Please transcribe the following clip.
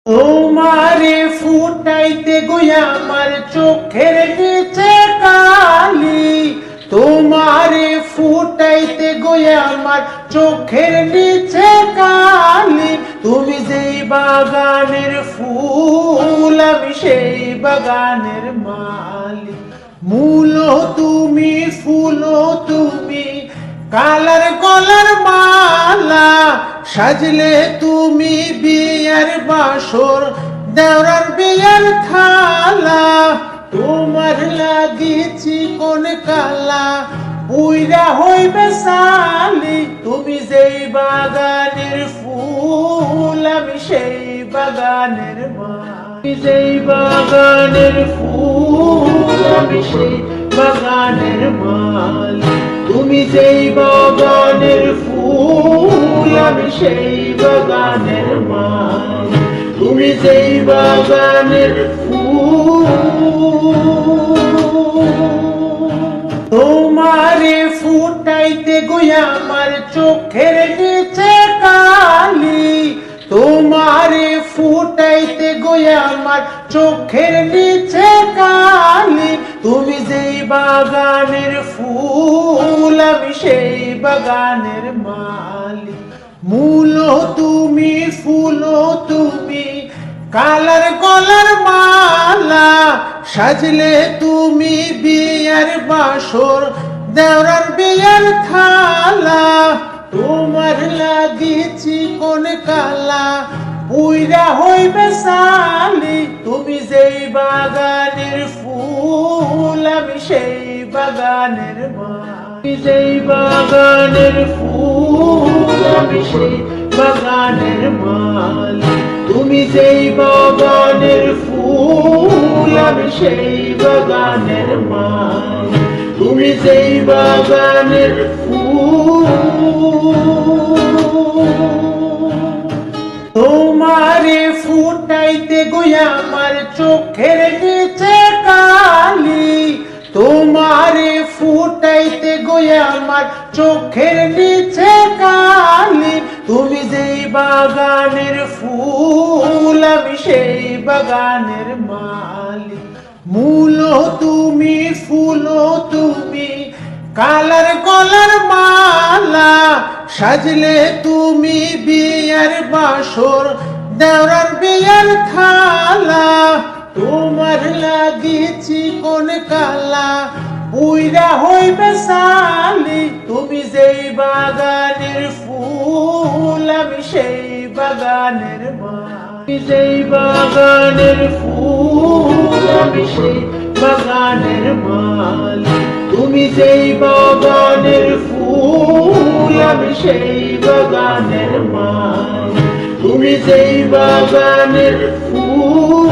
তোমারে ফুটাইতে গইয়া আমার চোখের নিচে কালি, তোমারে ফুটাইতে গইয়া আমার চোখের নিচে কালি। তুমি যেই বাগানের ফুল আমি সেই বাগানের মালি। মূল তুমি ফুল তুমি কালার কলার মালা, সাজলে তুমি বিয়ার বাসর দেওরার বিয়ার থালা। তোমার লাগিছি কোন কালা উইরা হইবে সালি। তুমি যেই বাগানের ফুল আমি সেই বাগানের মালি। যেই বাগানের ফুল আমি সেই বাগানের মালি। তুমি যেই বাগানের ফুল আমি সেই বাগানের মালি। তুমি যেই বাগানের ফুল। তোমারে ফুটাইতে গইয়া আমার চোখের নিচে কালি, তোমারে ফুটাইতে গইয়া আমার চোখের নিচে কালি। তুমি যেই বাগানের ফুল আমি সেই বাগানের মালি। মূল তুমি ফুল তুমি কালার কলার মালা, সাজলে তুমি বিয়ার বাসর দেওরার বিয়ার থালা। তোমার লাগিছি কোন কালা উইরা হইবে সালি। তুমি যেই বাগানের ফুল আমি সেই বাগানের মালি। যেই বাগানের ফুল আমি সেই বাগানের মালি। তুমি যেই বাগানের ফুল আমি সেই বাগানের মালি। তুমি যেই বাগানের ফুল। তোমারে ফুটাইতে গইয়া আমার চোখের নিচে কালি, তোমারে ফুটাইতে গইয়া আমার চোখের নিচে কালি। তুমি যেই বাগানের ফুল আমি সেই বাগানের মালি। মূল তুমি ফুল তুমি কালার কলার মালা, সাজলে তুমি বিয়ার বাসর দেওরার বিয়ার থালা। তোমার লাগিছি কোন কালা উইরা হইবে সালি। তুমি যেই বাগানের ফুল আমি সেই বাগানের মালি। যেই বাগানের ফুল আমি সেই বাগানের মালি। তুমি যেই বাগানের ফুল আমি সেই বাগানের মালি। তুমি যেই বাগানের ফুল।